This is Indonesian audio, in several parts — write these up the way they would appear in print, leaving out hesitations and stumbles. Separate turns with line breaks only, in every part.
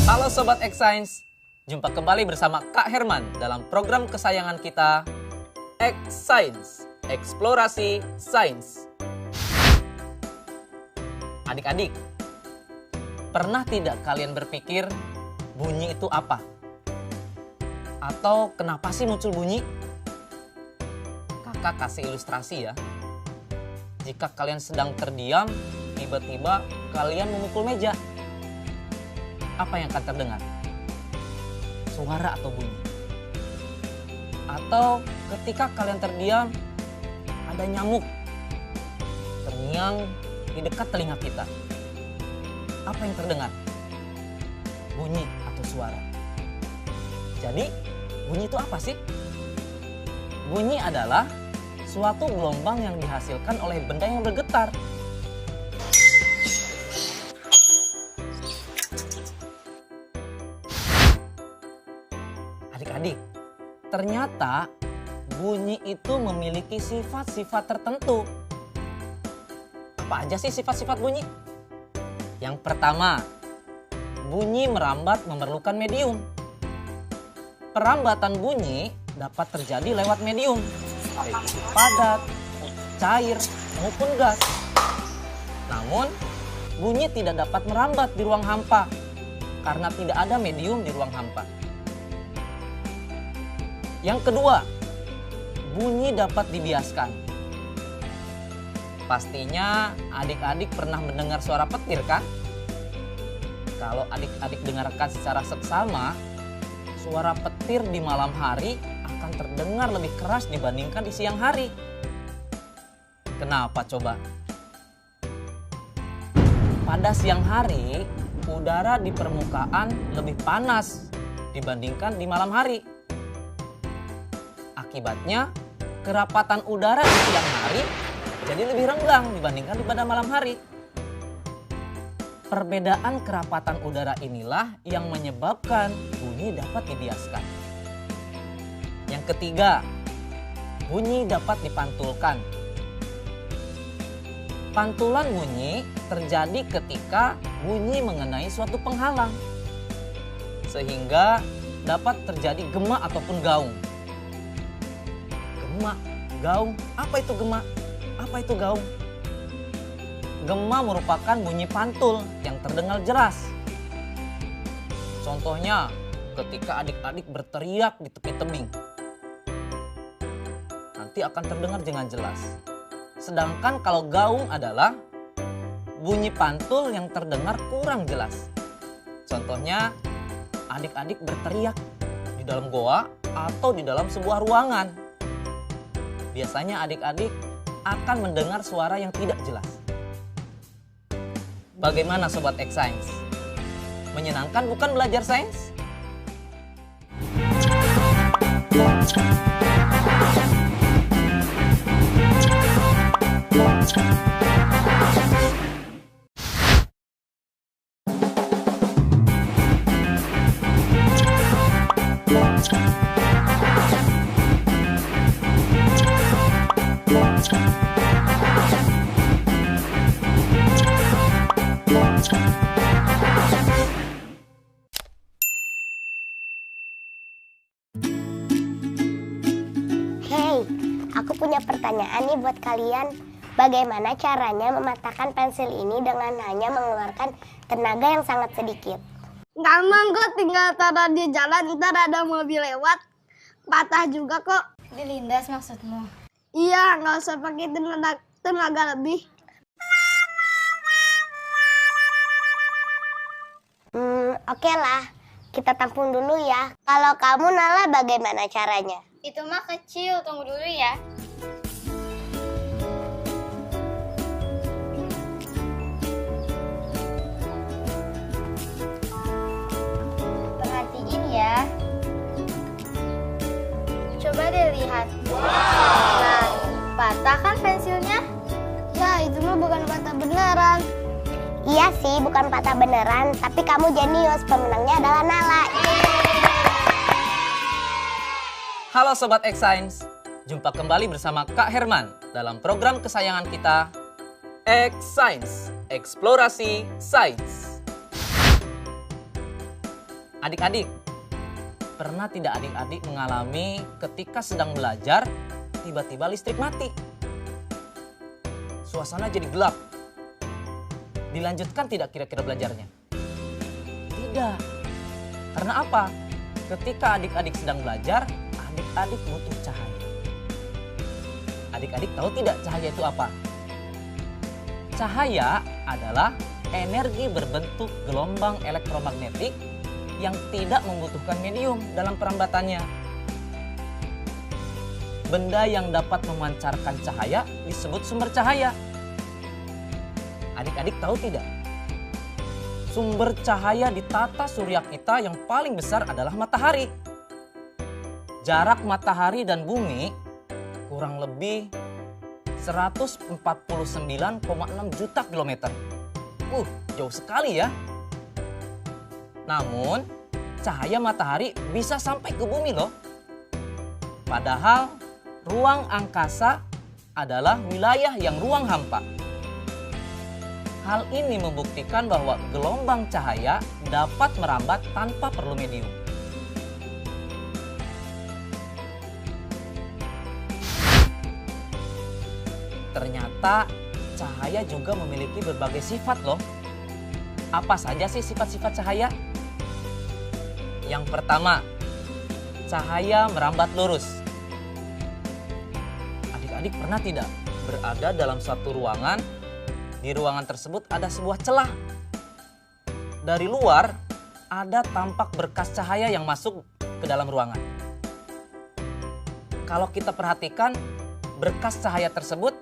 Halo Sobat X Science, jumpa kembali bersama Kak Herman dalam program kesayangan kita, X Science, Eksplorasi Sains. Adik-adik, pernah tidak kalian berpikir bunyi itu apa? Atau kenapa sih muncul bunyi? Kakak kasih ilustrasi ya. Jika kalian sedang terdiam, tiba-tiba kalian memukul meja. Apa yang akan terdengar? Suara atau bunyi? Atau ketika kalian terdiam, ada nyamuk terngiang di dekat telinga kita. Apa yang terdengar? Bunyi atau suara? Jadi, bunyi itu apa sih? Bunyi adalah suatu gelombang yang dihasilkan oleh benda yang bergetar. Adik-adik, ternyata bunyi itu memiliki sifat-sifat tertentu. Apa aja sih sifat-sifat bunyi? Yang pertama, bunyi merambat memerlukan medium. Perambatan bunyi dapat terjadi lewat medium, baik itu padat, cair, maupun gas. Namun, bunyi tidak dapat merambat di ruang hampa karena tidak ada medium di ruang hampa. Yang kedua, bunyi dapat dibiaskan. Pastinya adik-adik pernah mendengar suara petir kan? Kalau adik-adik dengarkan secara seksama, suara petir di malam hari akan terdengar lebih keras dibandingkan di siang hari. Kenapa coba? Pada siang hari, udara di permukaan lebih panas dibandingkan di malam hari. Akibatnya, kerapatan udara di siang hari jadi lebih renggang dibandingkan pada malam hari. Perbedaan kerapatan udara inilah yang menyebabkan bunyi dapat dibiaskan. Yang ketiga, bunyi dapat dipantulkan. Pantulan bunyi terjadi ketika bunyi mengenai suatu penghalang, sehingga dapat terjadi gema ataupun gaung. Gema, gaung, apa itu gema? Apa itu gaung? Gema merupakan bunyi pantul yang terdengar jelas. Contohnya, ketika adik-adik berteriak di tepi tebing, nanti akan terdengar dengan jelas. Sedangkan kalau gaung adalah bunyi pantul yang terdengar kurang jelas. Contohnya, adik-adik berteriak di dalam goa atau di dalam sebuah ruangan. Biasanya adik-adik akan mendengar suara yang tidak jelas. Bagaimana Sobat X Science? Menyenangkan bukan belajar sains?
Hey, aku punya pertanyaan nih buat kalian. Bagaimana caranya mematahkan pensil ini dengan hanya mengeluarkan tenaga yang sangat sedikit?
Gampang kok, tinggal taruh di jalan, ntar ada mobil lewat, patah juga kok.
Dilindas maksudmu?
Iya, nggak usah pakai tenaga lebih.
Oke lah, kita tampung dulu ya. Kalau kamu Nala bagaimana caranya?
Itu mah kecil, tunggu dulu ya. Perhatiin ya. Coba deh lihat. Nah, patah kan pensilnya?
Ya, itu mah bukan patah beneran.
Iya sih, bukan patah beneran, tapi kamu jenius. Pemenangnya adalah Nala.
Halo Sobat X Science, jumpa kembali bersama Kak Herman dalam program kesayangan kita, X Science, Eksplorasi Sains. Adik-adik, pernah tidak adik-adik mengalami ketika sedang belajar, tiba-tiba listrik mati? Suasana jadi gelap. Dilanjutkan tidak kira-kira belajarnya? Tidak. Karena apa? Ketika adik-adik sedang belajar, adik-adik butuh cahaya. Adik-adik tahu tidak cahaya itu apa? Cahaya adalah energi berbentuk gelombang elektromagnetik yang tidak membutuhkan medium dalam perambatannya. Benda yang dapat memancarkan cahaya disebut sumber cahaya. Adik-adik tahu tidak? Sumber cahaya di tata surya kita yang paling besar adalah matahari. Jarak matahari dan bumi kurang lebih 149,6 juta kilometer. Jauh sekali ya. Namun, cahaya matahari bisa sampai ke bumi loh. Padahal, ruang angkasa adalah wilayah yang ruang hampa. Hal ini membuktikan bahwa gelombang cahaya dapat merambat tanpa perlu medium. Ternyata cahaya juga memiliki berbagai sifat loh. Apa saja sih sifat-sifat cahaya? Yang pertama, cahaya merambat lurus. Adik-adik pernah tidak berada dalam suatu ruangan? Di ruangan tersebut ada sebuah celah. Dari luar ada tampak berkas cahaya yang masuk ke dalam ruangan. Kalau kita perhatikan, berkas cahaya tersebut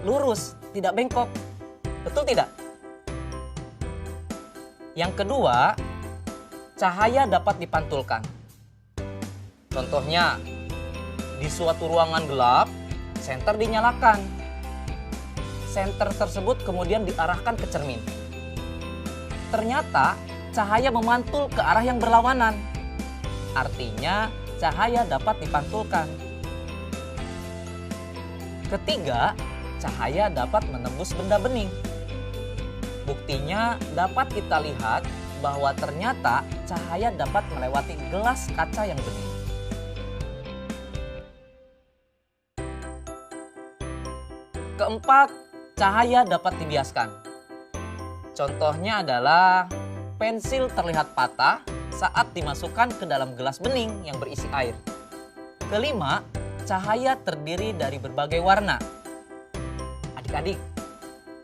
lurus, tidak bengkok. Betul tidak? Yang kedua, cahaya dapat dipantulkan. Contohnya, di suatu ruangan gelap, senter dinyalakan. Senter tersebut kemudian diarahkan ke cermin. Ternyata, cahaya memantul ke arah yang berlawanan. Artinya, cahaya dapat dipantulkan. Ketiga, cahaya dapat menembus benda bening. Buktinya dapat kita lihat bahwa ternyata cahaya dapat melewati gelas kaca yang bening. Keempat, cahaya dapat dibiaskan. Contohnya adalah pensil terlihat patah saat dimasukkan ke dalam gelas bening yang berisi air. Kelima, cahaya terdiri dari berbagai warna.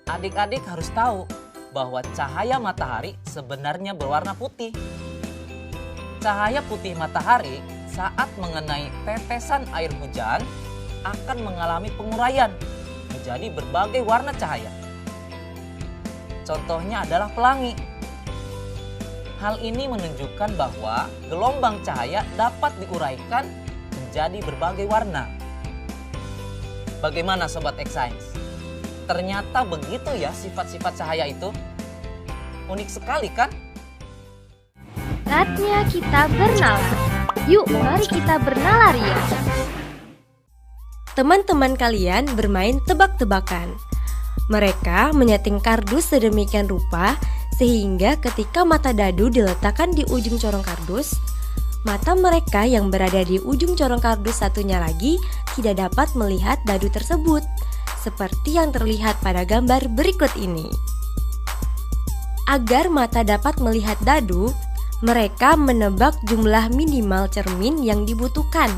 Adik-adik harus tahu bahwa cahaya matahari sebenarnya berwarna putih. Cahaya putih matahari saat mengenai tetesan air hujan akan mengalami penguraian menjadi berbagai warna cahaya. Contohnya adalah pelangi. Hal ini menunjukkan bahwa gelombang cahaya dapat diuraikan menjadi berbagai warna. Bagaimana Sobat X-Science? Ternyata begitu ya sifat-sifat cahaya itu. Unik sekali kan?
Saatnya kita bernalar. Yuk, mari kita bernalar ya.
Teman-teman kalian bermain tebak-tebakan. Mereka menyeting kardus sedemikian rupa sehingga ketika mata dadu diletakkan di ujung corong kardus, mata mereka yang berada di ujung corong kardus satunya lagi tidak dapat melihat dadu tersebut, seperti yang terlihat pada gambar berikut ini. Agar mata dapat melihat dadu, mereka menebak jumlah minimal cermin yang dibutuhkan.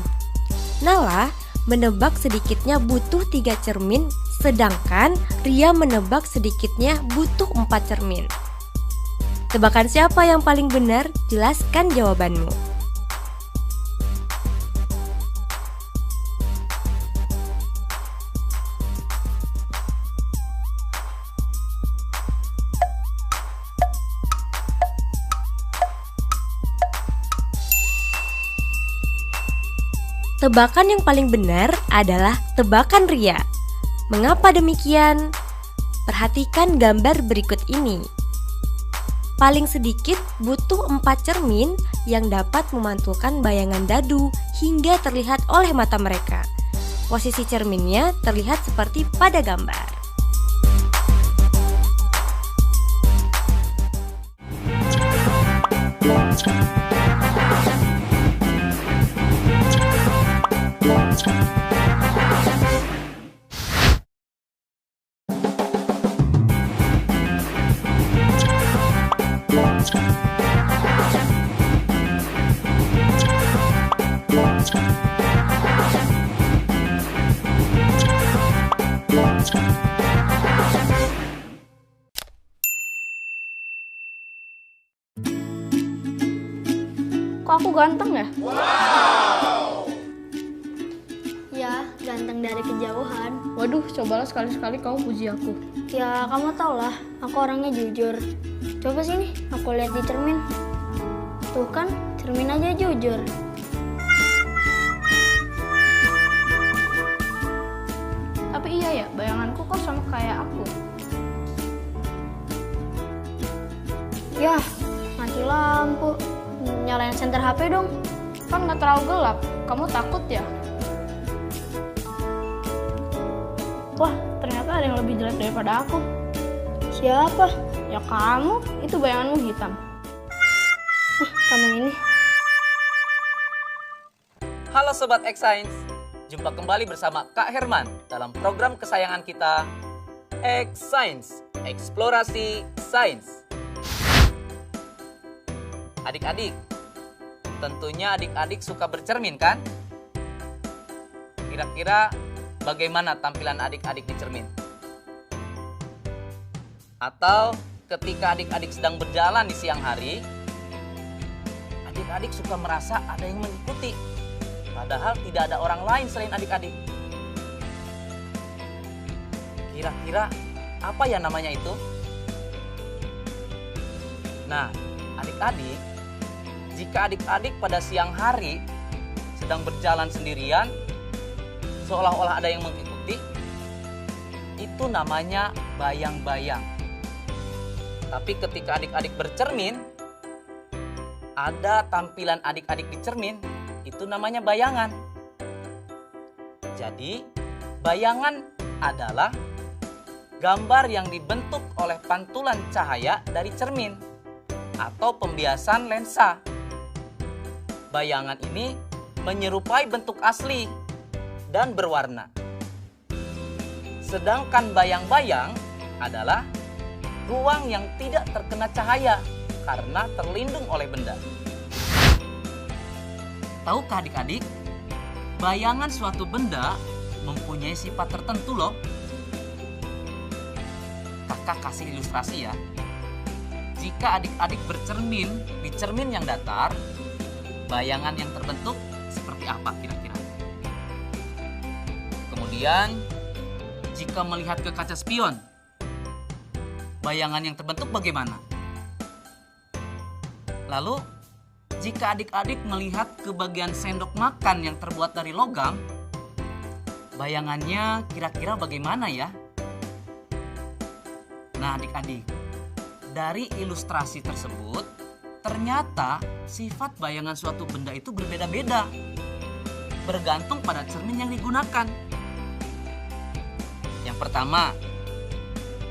Nala menebak sedikitnya butuh 3 cermin, sedangkan Ria menebak sedikitnya butuh 4 cermin. Tebakan siapa yang paling benar? Jelaskan jawabanmu. Tebakan yang paling benar adalah tebakan Ria. Mengapa demikian? Perhatikan gambar berikut ini. Paling sedikit butuh 4 cermin yang dapat memantulkan bayangan dadu hingga terlihat oleh mata mereka. Posisi cerminnya terlihat seperti pada gambar.
Kok aku ganteng ya?
Ya, ganteng dari kejauhan.
Waduh, cobalah sekali-sekali kamu puji aku.
Ya, kamu tau lah, aku orangnya jujur. Coba sini, aku lihat di cermin. Tuh kan, cermin aja jujur.
Tapi iya ya, bayanganku kok sama kayak aku.
Yah, mati lampu. Nyalain senter HP dong.
Kan nggak terlalu gelap, kamu takut ya? Wah, ternyata ada yang lebih jelek daripada aku.
Siapa?
Ya kamu, itu bayanganmu hitam.
Kamu ini.
Halo Sobat X-Science, jumpa kembali bersama Kak Herman dalam program kesayangan kita, X-Science, Eksplorasi Sains. Adik-adik, tentunya adik-adik suka bercermin kan? Kira-kira bagaimana tampilan adik-adik di cermin? Atau ketika adik-adik sedang berjalan di siang hari, adik-adik suka merasa ada yang mengikuti, padahal tidak ada orang lain selain adik-adik. Kira-kira apa ya namanya itu? Nah, adik-adik, jika adik-adik pada siang hari sedang berjalan sendirian, seolah-olah ada yang mengikuti, itu namanya bayang-bayang. Tapi ketika adik-adik bercermin, ada tampilan adik-adik di cermin, itu namanya bayangan. Jadi, bayangan adalah gambar yang dibentuk oleh pantulan cahaya dari cermin atau pembiasan lensa. Bayangan ini menyerupai bentuk asli dan berwarna. Sedangkan bayang-bayang adalah ruang yang tidak terkena cahaya karena terlindung oleh benda. Tahukah adik-adik, bayangan suatu benda mempunyai sifat tertentu loh. Kakak kasih ilustrasi ya. Jika adik-adik bercermin di cermin yang datar, bayangan yang terbentuk seperti apa kira-kira? Kemudian, jika melihat ke kaca spion, bayangan yang terbentuk bagaimana? Lalu, jika adik-adik melihat ke bagian sendok makan yang terbuat dari logam, bayangannya kira-kira bagaimana ya? Nah adik-adik, dari ilustrasi tersebut, ternyata sifat bayangan suatu benda itu berbeda-beda, bergantung pada cermin yang digunakan. Yang pertama,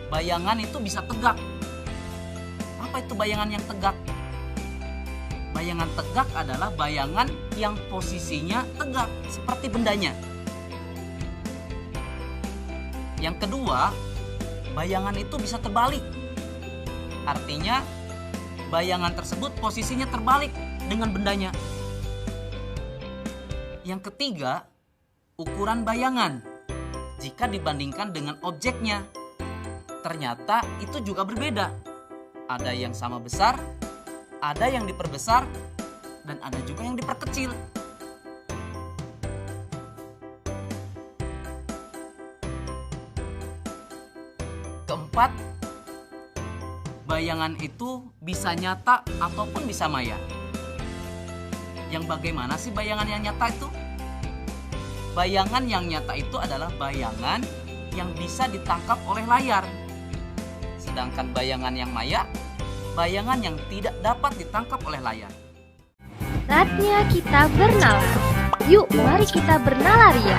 bayangan itu bisa tegak. Apa itu bayangan yang tegak? Bayangan tegak adalah bayangan yang posisinya tegak, seperti bendanya. Yang kedua, bayangan itu bisa terbalik. Artinya, bayangan tersebut posisinya terbalik dengan bendanya. Yang ketiga, ukuran bayangan. Jika dibandingkan dengan objeknya, ternyata itu juga berbeda. Ada yang sama besar, ada yang diperbesar, dan ada juga yang diperkecil. Keempat, bayangan itu bisa nyata ataupun bisa maya. Yang bagaimana sih bayangan yang nyata itu? Bayangan yang nyata itu adalah bayangan yang bisa ditangkap oleh layar. Sedangkan bayangan yang maya, bayangan yang tidak dapat ditangkap oleh layar.
Saatnya kita bernalar. Yuk, mari kita bernalar ya.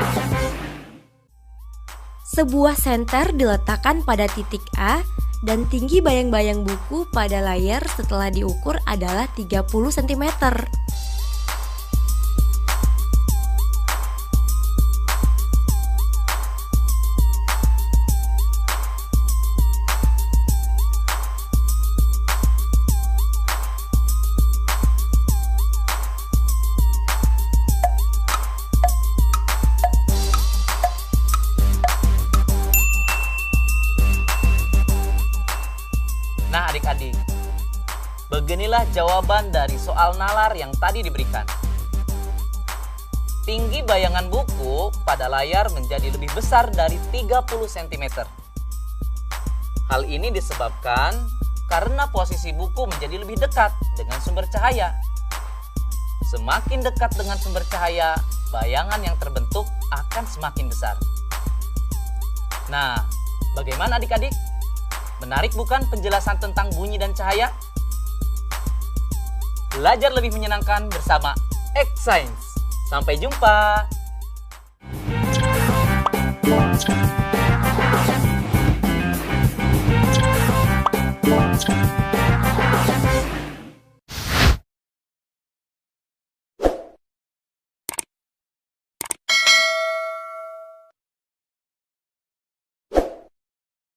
Sebuah senter diletakkan pada titik A dan tinggi bayang-bayang buku pada layar setelah diukur adalah 30 cm.
Nah adik-adik, beginilah jawaban dari soal nalar yang tadi diberikan. Tinggi bayangan buku pada layar menjadi lebih besar dari 30 cm. Hal ini disebabkan karena posisi buku menjadi lebih dekat dengan sumber cahaya. Semakin dekat dengan sumber cahaya, bayangan yang terbentuk akan semakin besar. Nah, bagaimana adik-adik? Menarik bukan penjelasan tentang bunyi dan cahaya? Belajar lebih menyenangkan bersama X Science. Sampai jumpa.